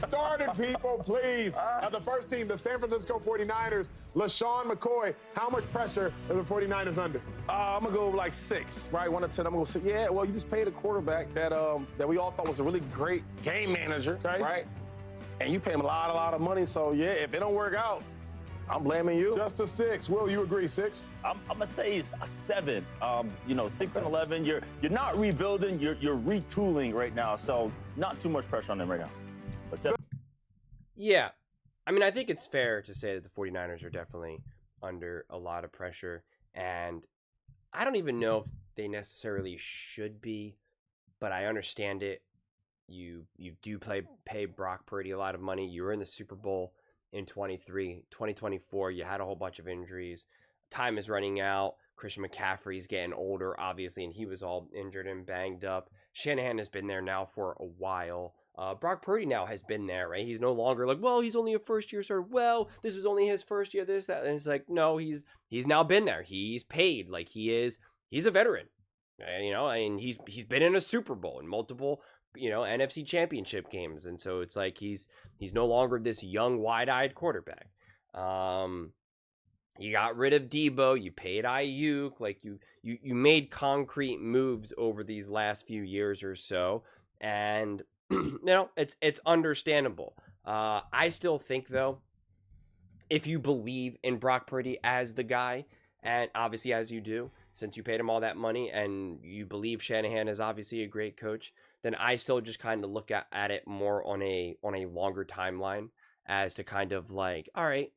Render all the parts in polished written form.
started, people, please. The first team, the San Francisco 49ers, LaShawn McCoy. How much pressure are the 49ers under? I'm going to go like 6, right? 1 to 10. I'm going to say, yeah, well, you just paid a quarterback that we all thought was a really great game manager, right? And you pay him a lot of money. So, yeah, if it don't work out, I'm blaming you. Just a 6. Will, you agree, 6? I'm gonna say it's a 7. 6 and 11. You're not rebuilding. You're retooling right now. So not too much pressure on them right now. But 7. Yeah, I mean, I think it's fair to say that the 49ers are definitely under a lot of pressure, and I don't even know if they necessarily should be, but I understand it. You do pay Brock Purdy a lot of money. You were in the Super Bowl in 2024, you had a whole bunch of injuries. Time is running out. Christian McCaffrey's getting older, obviously, and he was all injured and banged up. Shanahan has been there now for a while. Brock Purdy now has been there, right? He's no longer like, well, he's only a first-year starter. Well, this was only his first year, this, that. And it's like, no, he's now been there. He's paid. Like, he's a veteran. And he's been in a Super Bowl and multiple NFC championship games. And so it's like he's no longer this young, wide-eyed quarterback. You got rid of Debo, you paid Ayuk, like you made concrete moves over these last few years or so. And it's understandable. I still think, though, if you believe in Brock Purdy as the guy, and obviously as you do, since you paid him all that money and you believe Shanahan is obviously a great coach, then I still just kind of look at it more on a longer timeline as to kind of like, all right,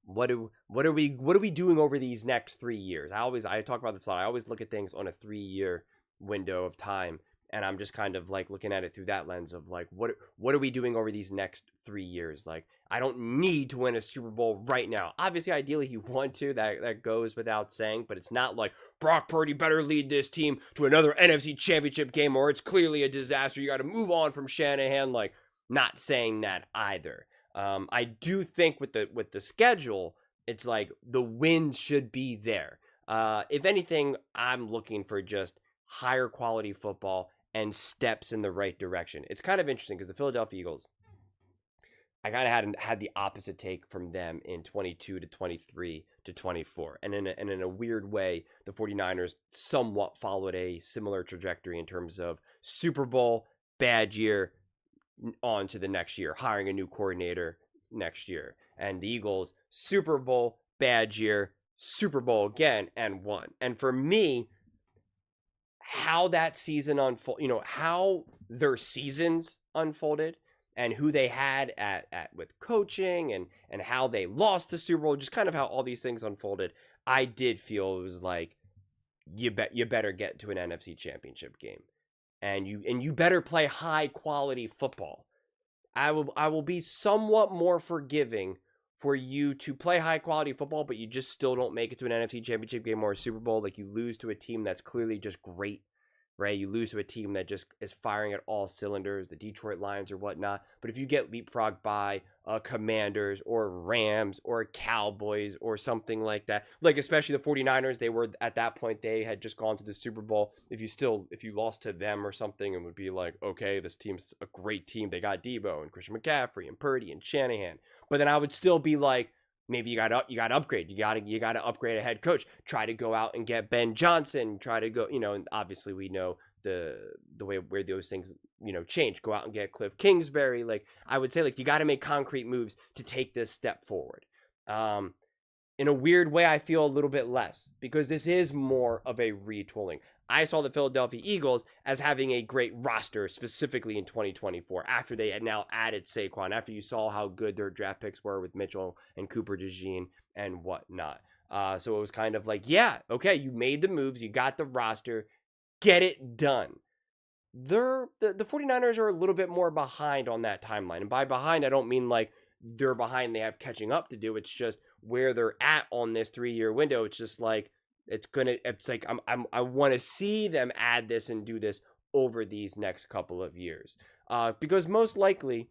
what are we doing over these next 3 years? I talk about this a lot. I always look at things on a 3-year window of time, and I'm just kind of like looking at it through that lens of like, what are we doing over these next 3 years? Like, I don't need to win a Super Bowl right now. Obviously, ideally, you want to. That goes without saying, but it's not like Brock Purdy better lead this team to another NFC Championship game, or it's clearly a disaster. You got to move on from Shanahan. Like, not saying that either. I do think with the schedule, it's like the wins should be there. If anything, I'm looking for just higher quality football and steps in the right direction. It's kind of interesting because the Philadelphia Eagles, I kind of had the opposite take from them in 22 to 23 to 24. And in a weird way, the 49ers somewhat followed a similar trajectory in terms of Super Bowl, bad year, on to the next year, hiring a new coordinator next year. And the Eagles, Super Bowl, bad year, Super Bowl again, and won. And for me, how that season how their seasons unfolded and who they had at with coaching and how they lost the Super Bowl, just kind of how all these things unfolded, I did feel it was like, you better get to an NFC Championship game. And you better play high quality football. I will be somewhat more forgiving for you to play high quality football, but you just still don't make it to an NFC Championship game or a Super Bowl. Like, you lose to a team that's clearly just great, right? You lose to a team that just is firing at all cylinders, the Detroit Lions or whatnot. But if you get leapfrogged by Commanders or Rams or Cowboys or something like that, like especially the 49ers, they were at that point, they had just gone to the Super Bowl. If you lost to them or something, it would be like, okay, this team's a great team. They got Debo and Christian McCaffrey and Purdy and Shanahan. But then I would still be like, maybe you got to upgrade. You got to upgrade a head coach. Try to go out and get Ben Johnson. Try to go, and obviously we know the way where those things, change. Go out and get Cliff Kingsbury. Like, I would say, like, you got to make concrete moves to take this step forward. In a weird way, I feel a little bit less because this is more of a retooling. I saw the Philadelphia Eagles as having a great roster specifically in 2024 after they had now added Saquon, after you saw how good their draft picks were with Mitchell and Cooper DeJean and whatnot. So it was kind of like, yeah, okay, you made the moves, you got the roster, get it done. The 49ers are a little bit more behind on that timeline. And by behind, I don't mean like they're behind, they have catching up to do. It's just where they're at on this 3-year window. It's just like, I want to see them add this and do this over these next couple of years. Because most likely,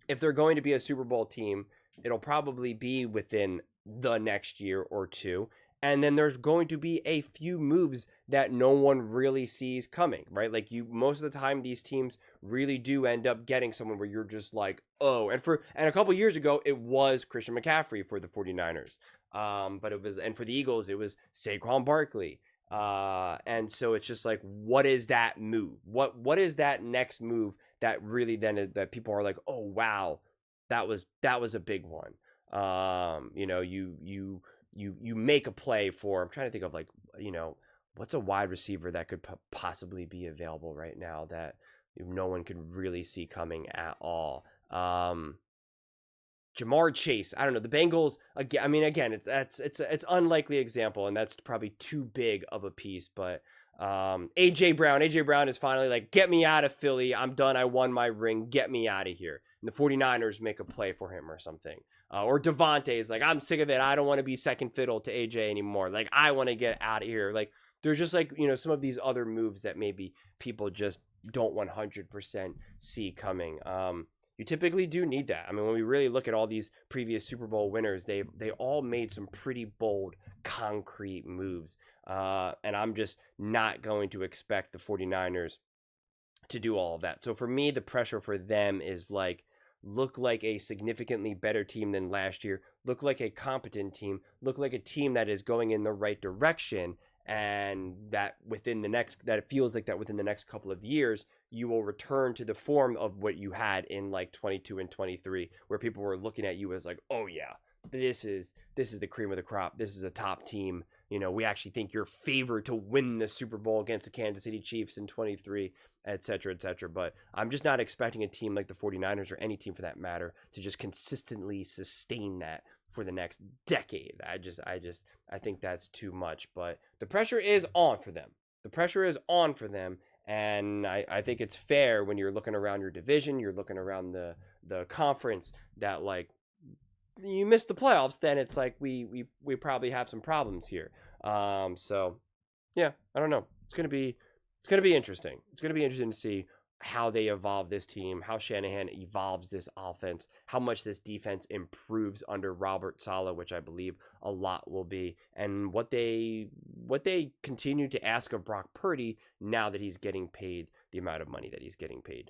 if they're going to be a Super Bowl team, it'll probably be within the next year or two. And then there's going to be a few moves that no one really sees coming, right? Like most of the time, these teams really do end up getting someone where you're just like, oh, and a couple years ago, it was Christian McCaffrey for the 49ers. But and for the Eagles, it was Saquon Barkley. And so it's just like, what is that move? What is that next move that really then that people are like, oh, wow, that was a big one. You make a play for, I'm trying to think of like, what's a wide receiver that could possibly be available right now that no one could really see coming at all. Jamar Chase, I don't know. The Bengals, again, it's unlikely example, and that's probably too big of a piece, but AJ Brown is finally like, get me out of Philly. I'm done. I won my ring. Get me out of here. And the 49ers make a play for him or something. Or Devontae is like, I'm sick of it. I don't want to be second fiddle to AJ anymore. Like, I want to get out of here. Like, there's just like, some of these other moves that maybe people just don't 100% see coming. You typically do need that. I mean, when we really look at all these previous Super Bowl winners, they all made some pretty bold, concrete moves. And I'm just not going to expect the 49ers to do all of that. So for me, the pressure for them is like, look like a significantly better team than last year, look like a competent team, look like a team that is going in the right direction, and that it feels like that within the next couple of years, you will return to the form of what you had in like 22 and 23, where people were looking at you as like, oh yeah, this is the cream of the crop. This is a top team. We actually think you're favored to win the Super Bowl against the Kansas City Chiefs in 23, et cetera, et cetera. But I'm just not expecting a team like the 49ers, or any team for that matter, to just consistently sustain that for the next decade. I think that's too much. But the pressure is on for them. And I think it's fair when you're looking around your division, you're looking around the conference, that like, you miss the playoffs, then it's like we probably have some problems here. So yeah, I don't know. It's gonna be interesting. It's gonna be interesting to see how they evolve this team, how Shanahan evolves this offense, how much this defense improves under Robert Saleh, which I believe a lot will be, and what they continue to ask of Brock Purdy now that he's getting paid the amount of money that he's getting paid.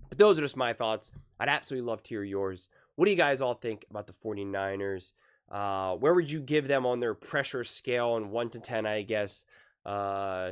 But those are just my thoughts. I'd absolutely love to hear yours. What do you guys all think about the 49ers? Where would you give them on their pressure scale on 1 to 10, I guess?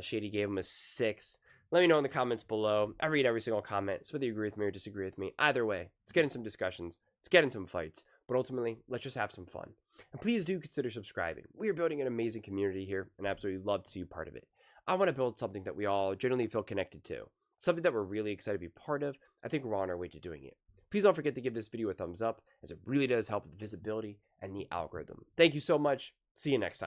Shady gave them a 6. Let me know in the comments below. I read every single comment, so whether you agree with me or disagree with me, either way, let's get in some discussions. Let's get in some fights. But ultimately, let's just have some fun. And please do consider subscribing. We are building an amazing community here, and I absolutely love to see you part of it. I want to build something that we all generally feel connected to. Something that we're really excited to be part of. I think we're on our way to doing it. Please don't forget to give this video a thumbs up, as it really does help with visibility and the algorithm. Thank you so much. See you next time.